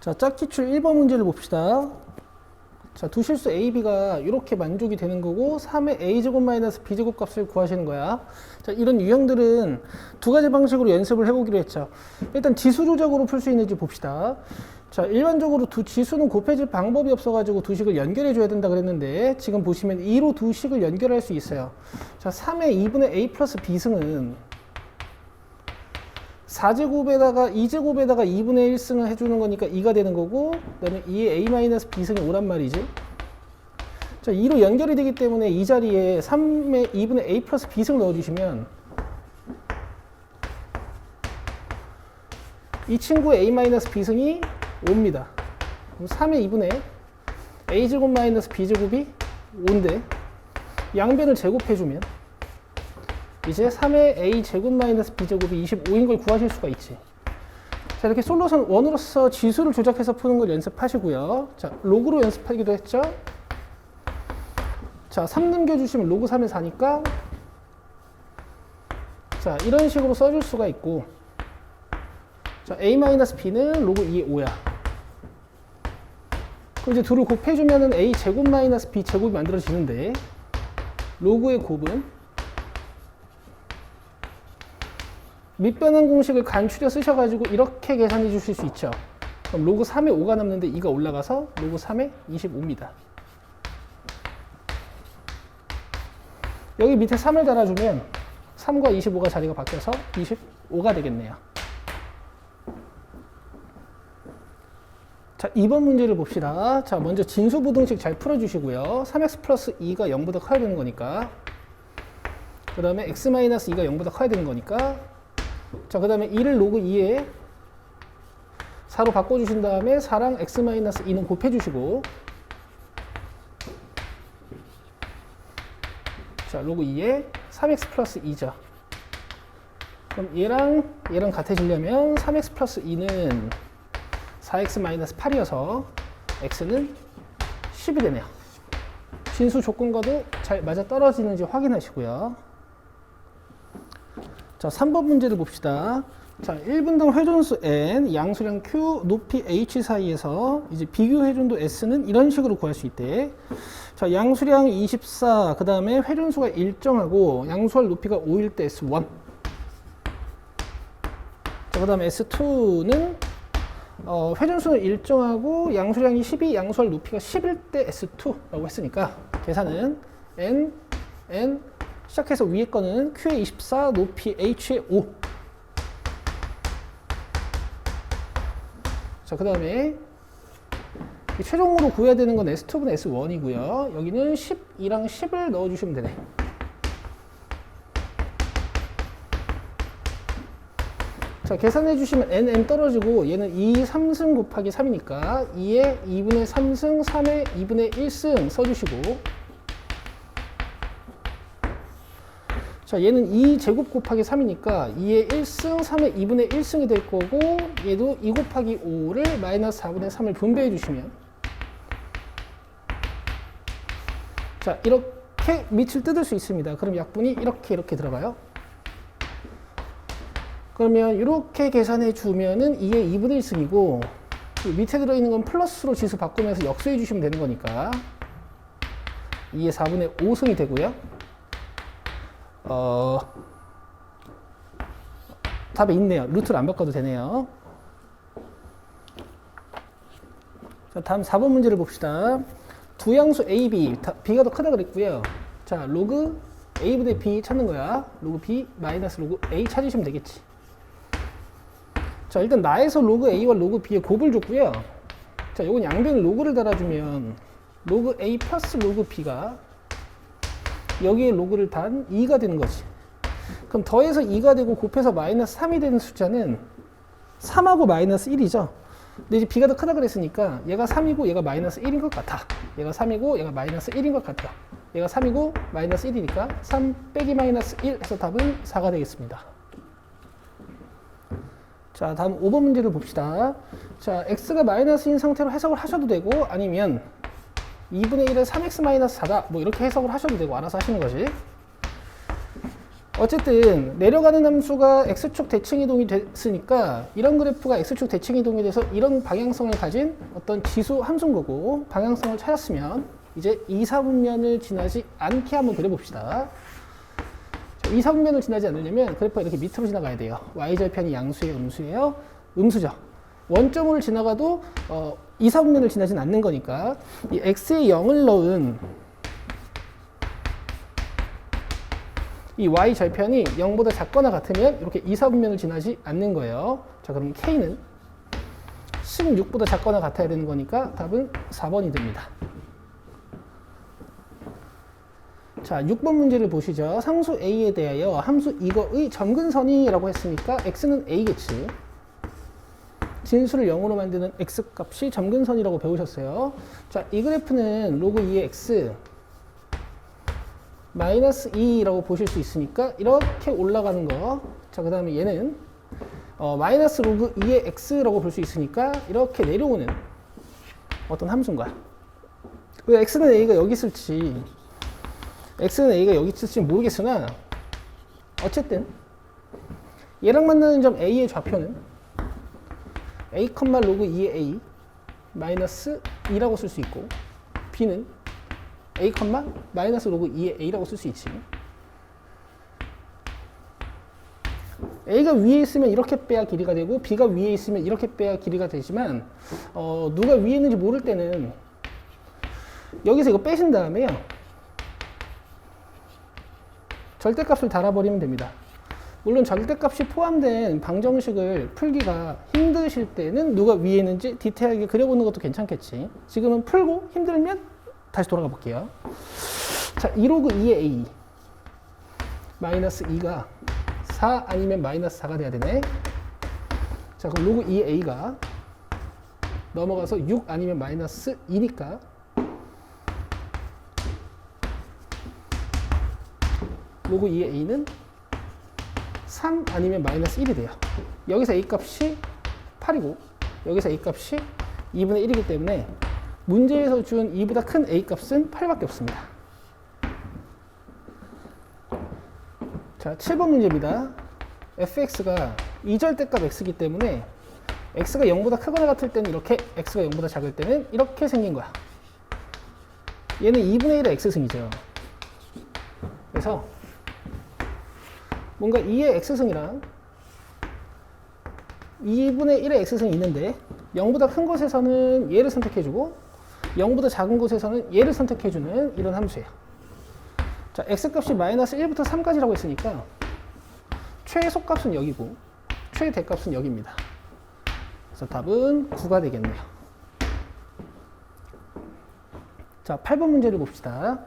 자, 짝기출 1번 문제를 봅시다. 자, 두 실수 a, b가 이렇게 만족이 되는 거고 3의 a제곱 마이너스 b제곱 값을 구하시는 거야. 자, 이런 유형들은 두 가지 방식으로 연습을 해보기로 했죠. 일단 지수 조작으로 풀 수 있는지 봅시다. 자, 일반적으로 두 지수는 곱해질 방법이 없어가지고 두 식을 연결해 줘야 된다 그랬는데 지금 보시면 2로 두 식을 연결할 수 있어요. 자, 3의 2분의 a 플러스 b승은 4제곱에다가 2제곱에다가 2분의 1승을 해주는 거니까 2가 되는 거고, 그 다음에 2의 a 마이너스 b승이 5란 말이지. 자, 2로 연결이 되기 때문에 이 자리에 3의 2분의 a 플러스 b승 넣어주시면 이 친구의 a 마이너스 b승이 5입니다. 그럼 3의 2분의 a제곱 마이너스 b제곱이 5인데 양변을 제곱해주면 이제 3의 a제곱 마이너스 b제곱이 25인 걸 구하실 수가 있지. 자, 이렇게 솔루션 1으로서 지수를 조작해서 푸는 걸 연습하시고요. 자, 로그로 연습하기도 했죠. 자, 3 넘겨주시면 로그 3에 4니까 자, 이런 식으로 써줄 수가 있고, 자, a-b는 로그 2의 5야. 그럼 이제 둘을 곱해주면은 a제곱 마이너스 b제곱이 만들어지는데 로그의 곱은 밑변환 공식을 간추려 쓰셔가지고 이렇게 계산해 주실 수 있죠. 그럼 로그 3에 5가 남는데 2가 올라가서 로그 3에 25입니다. 여기 밑에 3을 달아주면 3과 25가 자리가 바뀌어서 25가 되겠네요. 자, 2번 문제를 봅시다. 자, 먼저 진수부등식 잘 풀어주시고요. 3x 플러스 2가 0보다 커야 되는 거니까, 그 다음에 x 마이너스 2가 0보다 커야 되는 거니까, 자, 그 다음에 2를 로그 2에 4로 바꿔주신 다음에 4랑 x 마이너스 2는 곱해주시고, 자, 로그 2에 3x 플러스 2죠. 그럼 얘랑 같아지려면 3x 플러스 2는 4x 마이너스 8이어서 x는 10이 되네요. 진수 조건과도 잘 맞아 떨어지는지 확인하시고요. 자, 3번 문제를 봅시다. 자, 1분당 회전수 n, 양수량 q, 높이 h 사이에서 이제 비교 회전도 s는 이런 식으로 구할 수 있대. 자, 양수량 24, 그 다음에 회전수가 일정하고 양수할 높이가 5일 때 s1. 자, 그 다음에 s2는 회전수는 일정하고 양수량이 12, 양수할 높이가 10일 때 s2라고 했으니까 계산은 n 시작해서 위에 거는 q의 24, 높이 h의 5. 자, 그 다음에 최종으로 구해야 되는 건 s2분의 s1이고요. 여기는 12랑 10을 넣어주시면 되네. 자, 계산해 주시면 n 떨어지고 얘는 2, 3승 곱하기 3이니까 2에 2분의 3승, 3에 2분의 1승 써주시고, 자, 얘는 2제곱 곱하기 3이니까 2에 1승, 3에 2분의 1승이 될 거고, 얘도 2 곱하기 5를 마이너스 4분의 3을 분배해 주시면, 자, 이렇게 밑을 뜯을 수 있습니다. 그럼 약분이 이렇게 들어가요. 그러면 이렇게 계산해 주면은 2에 2분의 1승이고, 밑에 들어있는 건 플러스로 지수 바꾸면서 역수해 주시면 되는 거니까 2에 4분의 5승이 되고요. 답에 있네요. 루트를 안 바꿔도 되네요. 자, 다음 4번 문제를 봅시다. 두 양수 a, b, b가 더 크다 그랬고요. 자, 로그 a분의 b 찾는 거야. 로그 b 마이너스 로그 a 찾으시면 되겠지. 자, 일단 나에서 로그 a와 로그 b의 곱을 줬고요. 자, 요건 양변 로그를 달아주면 로그 a 플러스 로그 b가 여기에 로그를 단 2가 되는 거지. 그럼 더해서 2가 되고 곱해서 마이너스 3이 되는 숫자는 3하고 마이너스 1이죠. 근데 이제 b가 더 크다 그랬으니까 얘가 3이고 얘가 마이너스 1인 것 같아. 얘가 3이고 얘가 마이너스 1인 것 같아. 얘가 3이고 마이너스 1이니까 3 빼기 마이너스 1 해서 답은 4가 되겠습니다. 자, 다음 5번 문제를 봅시다. 자, x가 마이너스인 상태로 해석을 하셔도 되고, 아니면 2분의 1은 3x 마이너스 4다 뭐 이렇게 해석을 하셔도 되고 알아서 하시는 거지. 어쨌든 내려가는 함수가 x축 대칭 이동이 됐으니까 이런 그래프가 x축 대칭 이동이 돼서 이런 방향성을 가진 어떤 지수 함수인 거고, 방향성을 찾았으면 이제 2, 4분면을 지나지 않게 한번 그려봅시다. 2, 4분면을 지나지 않으려면 그래프가 이렇게 밑으로 지나가야 돼요. y절편이 양수예요, 음수예요? 음수죠. 원점을 지나가도 2, 4분면을 지나진 않는 거니까 이 x에 0을 넣은 이 y절편이 0보다 작거나 같으면 이렇게 2, 4분면을 지나지 않는 거예요. 자, 그럼 k는 16보다 작거나 같아야 되는 거니까 답은 4번이 됩니다. 자, 6번 문제를 보시죠. 상수 a에 대하여 함수 이거의 점근선이라고 했으니까 x는 a겠지. 진수를 0으로 만드는 x값이 점근선이라고 배우셨어요. 자, 이 그래프는 로그 2의 x 마이너스 2라고 보실 수 있으니까 이렇게 올라가는 거. 자, 그 다음에 얘는 마이너스 로그 2의 x라고 볼 수 있으니까 이렇게 내려오는 어떤 함수인 거야. 왜 x는 a가 여기 있을지, x는 a가 여기 있을지 모르겠으나 어쨌든 얘랑 만나는 점 a의 좌표는 a, 로그 2의 a 마이너스 2라고 쓸 수 있고, b는 a, 마이너스 로그 2의 a라고 쓸 수 있지. a가 위에 있으면 이렇게 빼야 길이가 되고 b가 위에 있으면 이렇게 빼야 길이가 되지만 누가 위에 있는지 모를 때는 여기서 이거 빼신 다음에요, 절대값을 달아버리면 됩니다. 물론 절대값이 포함된 방정식을 풀기가 힘드실 때는 누가 위에 있는지 디테일하게 그려보는 것도 괜찮겠지. 지금은 풀고 힘들면 다시 돌아가 볼게요. 자, 2로그 2의 a 마이너스 2가 4 아니면 마이너스 4가 돼야 되네. 자, 그럼 로그 2의 a가 넘어가서 6 아니면 마이너스 2니까 로그 2의 a는 3 아니면 마이너스 1이 돼요. 여기서 a 값이 8이고 여기서 a 값이 2분의 1이기 때문에 문제에서 준 2보다 큰 a 값은 8밖에 없습니다. 자, 7번 문제입니다. fx가 2절대값 x이기 때문에 x가 0보다 크거나 같을 때는 이렇게, x가 0보다 작을 때는 이렇게 생긴 거야. 얘는 2분의 1의 x승이죠. 그래서 뭔가 2의 x승이랑 2분의 1의 x승이 있는데 0보다 큰 곳에서는 얘를 선택해주고 0보다 작은 곳에서는 얘를 선택해주는 이런 함수예요. 자, x값이 마이너스 1부터 3까지라고 했으니까 최소값은 여기고 최대값은 여기입니다. 그래서 답은 9가 되겠네요. 자, 8번 문제를 봅시다.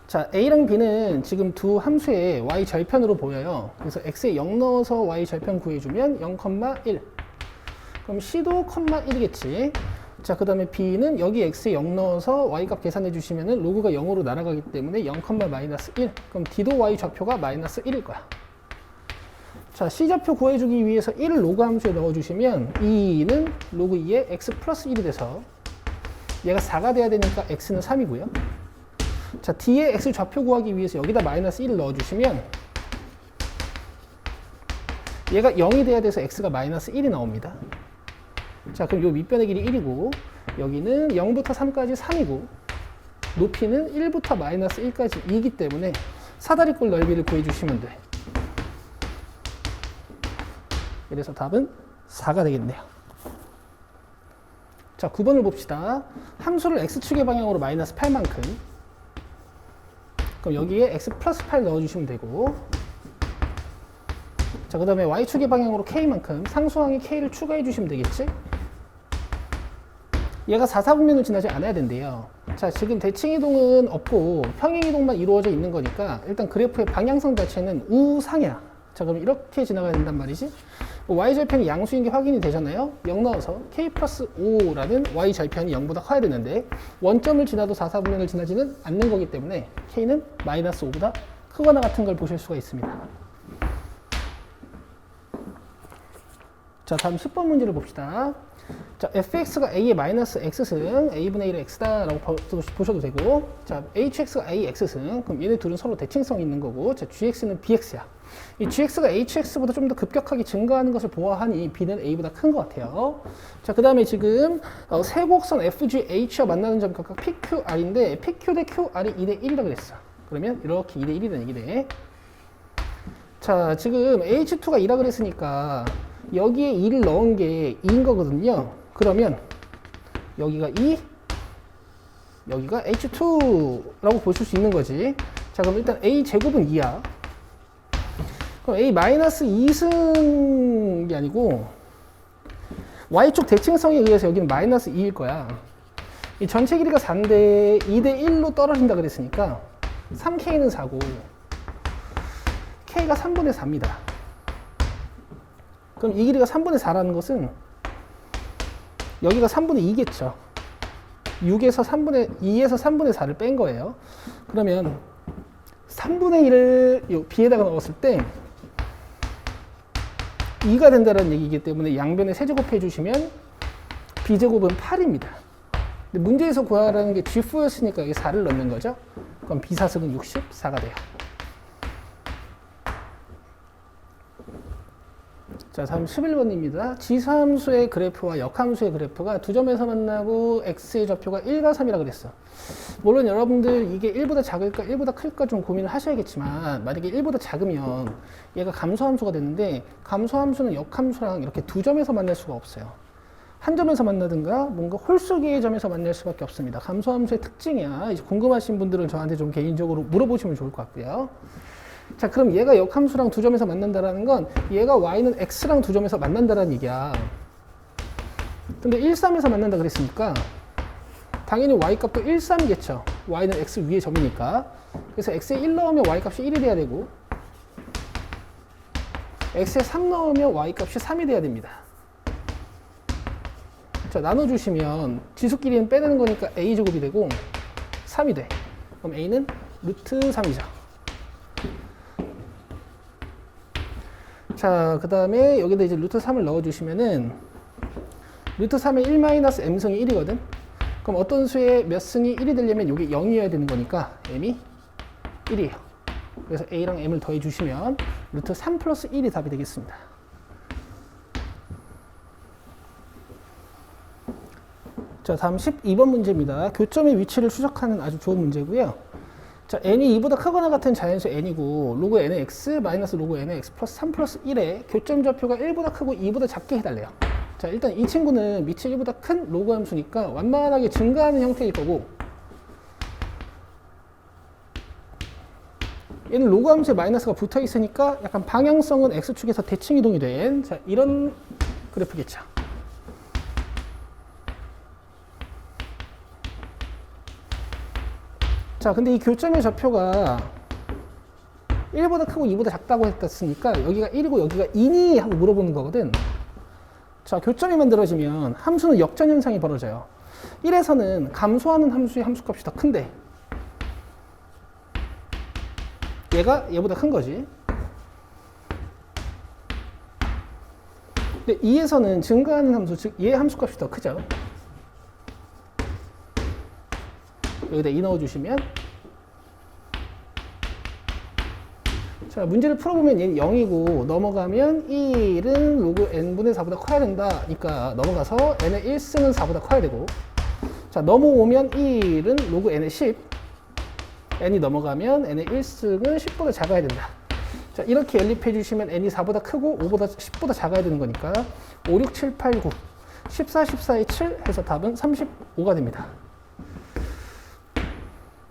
자, a랑 b는 지금 두 함수의 y 절편으로 보여요. 그래서 x에 0 넣어서 y 절편 구해주면 0,1. 그럼 c도 1이겠지. 자, 그 다음에 b는 여기 x에 0 넣어서 y값 계산해 주시면은 로그가 0으로 날아가기 때문에 0, 마이너스 1. 그럼 d도 y 좌표가 마이너스 1일 거야. 자, c 좌표 구해주기 위해서 1을 로그 함수에 넣어주시면 2는 로그 2에 x 플러스 1이 돼서 얘가 4가 돼야 되니까 x는 3이고요. 자, d의 x 좌표 구하기 위해서 여기다 마이너스 1을 넣어주시면 얘가 0이 돼야 돼서 x가 마이너스 1이 나옵니다. 자, 그럼 요 밑변의 길이 1이고 여기는 0부터 3까지 3이고 높이는 1부터 마이너스 1까지 2이기 때문에 사다리꼴 넓이를 구해주시면 돼. 그래서 답은 4가 되겠네요. 자, 9번을 봅시다. 함수를 x축의 방향으로 마이너스 8만큼, 그럼 여기에 x 플러스 8 넣어주시면 되고, 자, 그 다음에 y축의 방향으로 k만큼 상수항에 k를 추가해 주시면 되겠지? 얘가 4, 4분면을 지나지 않아야 된대요. 자, 지금 대칭이동은 없고 평행이동만 이루어져 있는 거니까 일단 그래프의 방향성 자체는 우상이야. 자, 그럼 이렇게 지나가야 된단 말이지. y절편이 양수인 게 확인이 되잖아요. 0 넣어서 k 플러스 5라는 y절편이 0보다 커야 되는데 원점을 지나도 4, 4분면을 지나지는 않는 거기 때문에 k는 마이너스 5보다 크거나 같은 걸 보실 수가 있습니다. 자, 다음 10번 문제를 봅시다. 자, fx가 a의 마이너스 x승, a분의 1의 x다라고 보셔도 되고, 자, hx가 a x승, 그럼 얘네 둘은 서로 대칭성이 있는 거고, 자, gx는 bx야. 이 gx가 hx보다 좀 더 급격하게 증가하는 것을 보아하니 b는 a보다 큰 것 같아요. 자, 그 다음에 지금 세 곡선 FGH와 만나는 점각각 PQR인데 PQ 대 QR이 2대 1이라고 그랬어. 그러면 이렇게 2대 1이라는 얘기네. 자, 지금 H2가 2라고 그랬으니까 여기에 2를 넣은 게 2인 거거든요. 그러면 여기가 2, 여기가 H2라고 보실 수 있는 거지. 자, 그럼 일단 A 제곱은 2야. 그럼 A 마이너스 2승이 아니고 Y축 대칭성에 의해서 여기는 마이너스 2일 거야. 이 전체 길이가 4인데 2대 1로 떨어진다 그랬으니까 3K는 4고 K가 3분의 4입니다. 그럼 이 길이가 3분의 4라는 것은 여기가 3분의 2겠죠. 2에서 3분의 4를 뺀 거예요. 그러면 3분의 1을 B에다가 넣었을 때 2가 된다는 얘기이기 때문에 양변에 세제곱해 주시면 B제곱은 8입니다. 근데 문제에서 구하라는 게 G4였으니까 여기 4를 넣는 거죠. 그럼 B사승은 64가 돼요. 자, 다음 11번입니다. 지수함수의 그래프와 역함수의 그래프가 두 점에서 만나고 x의 좌표가 1과 3이라 그랬어. 물론 여러분들 이게 1보다 작을까 1보다 클까 좀 고민을 하셔야겠지만 만약에 1보다 작으면 얘가 감소함수가 되는데 감소함수는 역함수랑 이렇게 두 점에서 만날 수가 없어요. 한 점에서 만나든가 뭔가 홀수기의 점에서 만날 수밖에 없습니다. 감소함수의 특징이야. 이제 궁금하신 분들은 저한테 좀 개인적으로 물어보시면 좋을 것 같고요. 자, 그럼 얘가 역함수랑 두 점에서 만난다라는 건 얘가 y는 x랑 두 점에서 만난다라는 얘기야. 근데 1, 3에서 만난다 그랬으니까 당연히 y 값도 1, 3이겠죠. y는 x 위의 점이니까. 그래서 x에 1 넣으면 y 값이 1이 돼야 되고 x에 3 넣으면 y 값이 3이 돼야 됩니다. 자, 나눠주시면 지수끼리는 빼내는 거니까 a제곱이 되고 3이 돼. 그럼 a는 루트 3이죠. 자, 그 다음에 여기다 이제 루트 3을 넣어주시면은 루트 3에 1-m승이 1이거든. 그럼 어떤 수의 몇 승이 1이 되려면 이게 0이어야 되는 거니까 m이 1이에요. 그래서 a랑 m을 더해주시면 루트 3 플러스 1이 답이 되겠습니다. 자, 다음 12번 문제입니다. 교점의 위치를 추적하는 아주 좋은 문제고요. 자, n이 2보다 크거나 같은 자연수 n이고 로그 n의 x 마이너스 로그 n의 x 플러스 3 플러스 1에 교점 좌표가 1보다 크고 2보다 작게 해달래요. 자, 일단 이 친구는 밑이 1보다 큰 로그 함수니까 완만하게 증가하는 형태일 거고 얘는 로그 함수에 마이너스가 붙어 있으니까 약간 방향성은 x축에서 대칭 이동이 된 자, 이런 그래프겠죠. 자, 근데 이 교점의 좌표가 1보다 크고 2보다 작다고 했으니까 여기가 1이고 여기가 2니? 하고 물어보는 거거든. 자, 교점이 만들어지면 함수는 역전 현상이 벌어져요. 1에서는 감소하는 함수의 함수값이 더 큰데 얘가 얘보다 큰 거지. 근데 2에서는 증가하는 함수, 즉 얘 함수값이 더 크죠. 여기다 2 넣어주시면 자, 문제를 풀어보면 얘는 0이고 넘어가면 1은 로그 n분의 4보다 커야 된다니까 넘어가서 n의 1승은 4보다 커야 되고 자, 넘어오면 1은 로그 n의 10 n이 넘어가면 n의 1승은 10보다 작아야 된다. 자, 이렇게 연립해 주시면 n이 4보다 크고 5보다 10보다 작아야 되는 거니까 5, 6, 7, 8, 9 14, 14에 7 해서 답은 35가 됩니다.